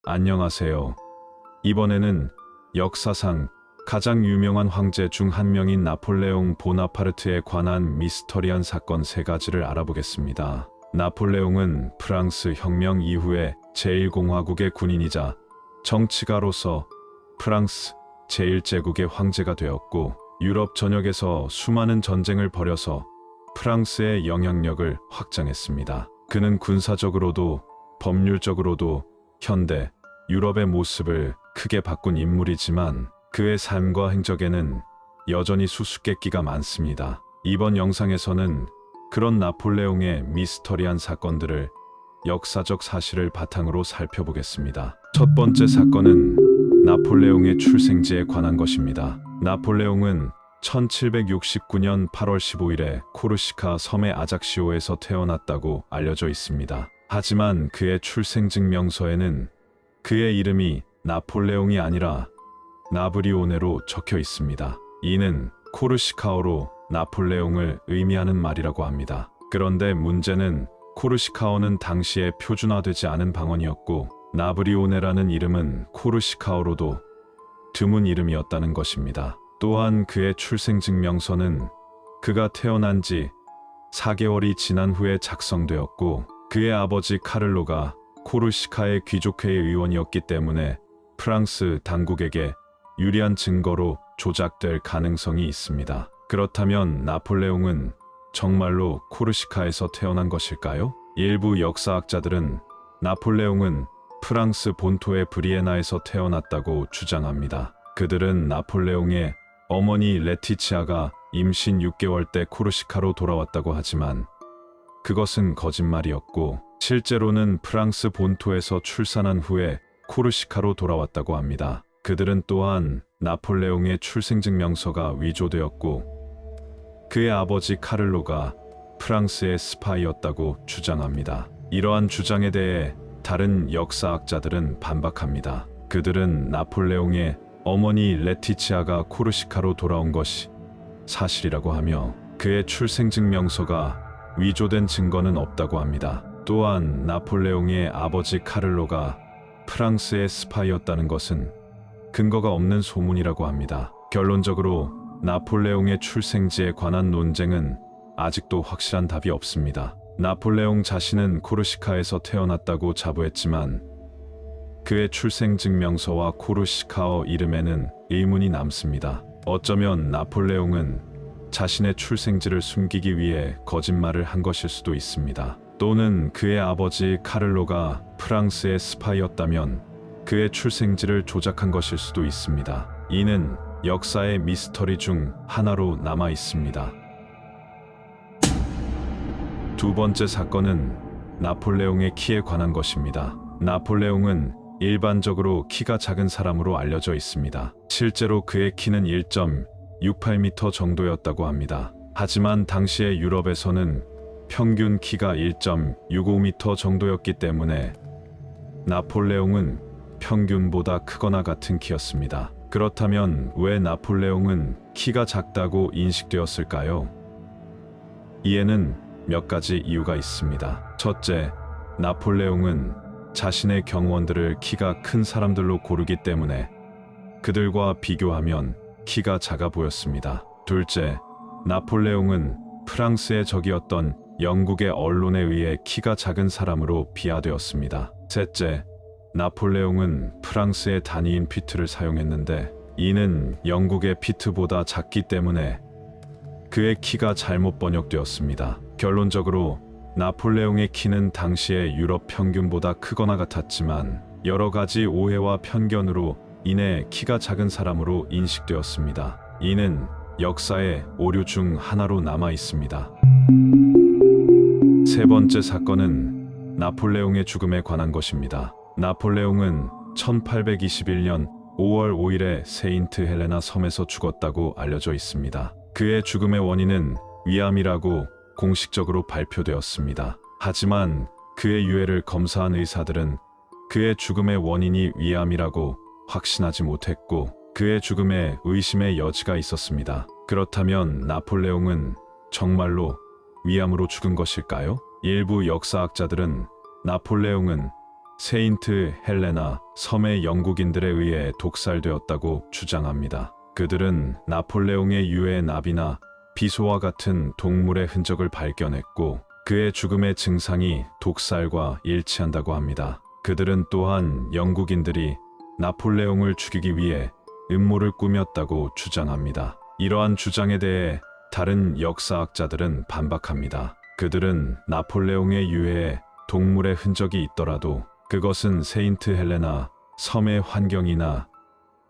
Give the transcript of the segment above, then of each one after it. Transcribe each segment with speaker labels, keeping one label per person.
Speaker 1: 안녕하세요. 이번에는 역사상 가장 유명한 황제 중 한 명인 나폴레옹 보나파르트에 관한 미스터리한 사건 3가지를 알아보겠습니다. 나폴레옹은 프랑스 혁명 이후에 제1공화국의 군인이자 정치가로서 프랑스 제1제국의 황제가 되었고, 유럽 전역에서 수많은 전쟁을 벌여서 프랑스의 영향력을 확장했습니다. 그는 군사적으로도 법률적으로도 현대 유럽의 모습을 크게 바꾼 인물이지만 그의 삶과 행적에는 여전히 수수께끼가 많습니다. 이번 영상에서는 그런 나폴레옹의 미스터리한 사건들을 역사적 사실을 바탕으로 살펴보겠습니다. 첫 번째 사건은 나폴레옹의 출생지에 관한 것입니다. 나폴레옹은 1769년 8월 15일에 코르시카 섬의 아작시오에서 태어났다고 알려져 있습니다. 하지만 그의 출생증명서에는 그의 이름이 나폴레옹이 아니라 나브리오네로 적혀 있습니다. 이는 코르시카어로 나폴레옹을 의미하는 말이라고 합니다. 그런데 문제는 코르시카어는 당시에 표준화되지 않은 방언이었고, 나브리오네라는 이름은 코르시카어로도 드문 이름이었다는 것입니다. 또한 그의 출생증명서는 그가 태어난 지 4개월이 지난 후에 작성되었고, 그의 아버지 카를로가 코르시카의 귀족회의 의원이었기 때문에 프랑스 당국에게 유리한 증거로 조작될 가능성이 있습니다. 그렇다면 나폴레옹은 정말로 코르시카에서 태어난 것일까요? 일부 역사학자들은 나폴레옹은 프랑스 본토의 브리에나에서 태어났다고 주장합니다. 그들은 나폴레옹의 어머니 레티치아가 임신 6개월 때 코르시카로 돌아왔다고 하지만 그것은 거짓말이었고, 실제로는 프랑스 본토에서 출산한 후에 코르시카로 돌아왔다고 합니다. 그들은 또한 나폴레옹의 출생증명서가 위조되었고, 그의 아버지 카를로가 프랑스의 스파이였다고 주장합니다. 이러한 주장에 대해 다른 역사학자들은 반박합니다. 그들은 나폴레옹의 어머니 레티치아가 코르시카로 돌아온 것이 사실이라고 하며 그의 출생증명서가 위조된 증거는 없다고 합니다. 또한 나폴레옹의 아버지 카를로가 프랑스의 스파이였다는 것은 근거가 없는 소문이라고 합니다. 결론적으로 나폴레옹의 출생지에 관한 논쟁은 아직도 확실한 답이 없습니다. 나폴레옹 자신은 코르시카에서 태어났다고 자부했지만 그의 출생증명서와 코르시카어 이름에는 의문이 남습니다. 어쩌면 나폴레옹은 자신의 출생지를 숨기기 위해 거짓말을 한 것일 수도 있습니다. 또는 그의 아버지 카를로가 프랑스의 스파이였다면 그의 출생지를 조작한 것일 수도 있습니다. 이는 역사의 미스터리 중 하나로 남아 있습니다. 두 번째 사건은 나폴레옹의 키에 관한 것입니다. 나폴레옹은 일반적으로 키가 작은 사람으로 알려져 있습니다. 실제로 그의 키는 1.68m 정도였다고 합니다. 하지만 당시의 유럽에서는 평균 키가 1.65m 정도였기 때문에 나폴레옹은 평균보다 크거나 같은 키였습니다. 그렇다면 왜 나폴레옹은 키가 작다고 인식되었을까요? 이에는 몇 가지 이유가 있습니다. 첫째, 나폴레옹은 자신의 경호원들을 키가 큰 사람들로 고르기 때문에 그들과 비교하면 키가 작아 보였습니다. 둘째, 나폴레옹은 프랑스의 적이었던 영국의 언론에 의해 키가 작은 사람으로 비하되었습니다. 셋째, 나폴레옹은 프랑스의 단위인 피트를 사용했는데 이는 영국의 피트보다 작기 때문에 그의 키가 잘못 번역되었습니다. 결론적으로 나폴레옹의 키는 당시의 유럽 평균보다 크거나 같았지만 여러 가지 오해와 편견으로 인해 키가 작은 사람으로 인식되었습니다. 이는 역사의 오류 중 하나로 남아 있습니다. 세 번째 사건은 나폴레옹의 죽음에 관한 것입니다. 나폴레옹은 1821년 5월 5일에 세인트 헬레나 섬에서 죽었다고 알려져 있습니다. 그의 죽음의 원인은 위암이라고 공식적으로 발표되었습니다. 하지만 그의 유해를 검사한 의사들은 그의 죽음의 원인이 위암이라고 확신하지 못했고 그의 죽음에 의심의 여지가 있었습니다. 그렇다면 나폴레옹은 정말로 위암으로 죽은 것일까요? 일부 역사학자들은 나폴레옹은 세인트 헬레나 섬의 영국인들에 의해 독살되었다고 주장합니다. 그들은 나폴레옹의 유해 나비나 비소와 같은 동물의 흔적을 발견했고 그의 죽음의 증상이 독살과 일치한다고 합니다. 그들은 또한 영국인들이 나폴레옹을 죽이기 위해 음모를 꾸몄다고 주장합니다. 이러한 주장에 대해 다른 역사학자들은 반박합니다. 그들은 나폴레옹의 유해에 동물의 흔적이 있더라도 그것은 세인트 헬레나 섬의 환경이나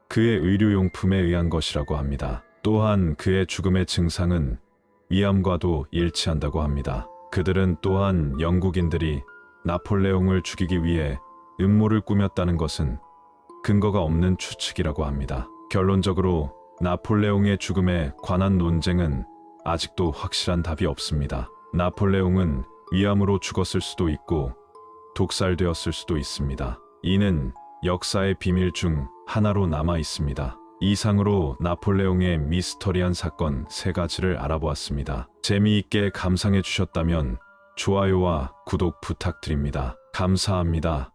Speaker 1: 그의 의료용품에 의한 것이라고 합니다. 또한 그의 죽음의 증상은 위암과도 일치한다고 합니다. 그들은 또한 영국인들이 나폴레옹을 죽이기 위해 음모를 꾸몄다는 것은 근거가 없는 추측이라고 합니다. 결론적으로 나폴레옹의 죽음에 관한 논쟁은 아직도 확실한 답이 없습니다. 나폴레옹은 위암으로 죽었을 수도 있고 독살되었을 수도 있습니다. 이는 역사의 비밀 중 하나로 남아 있습니다. 이상으로 나폴레옹의 미스터리한 사건 3가지를 알아보았습니다. 재미있게 감상해 주셨다면 좋아요와 구독 부탁드립니다. 감사합니다.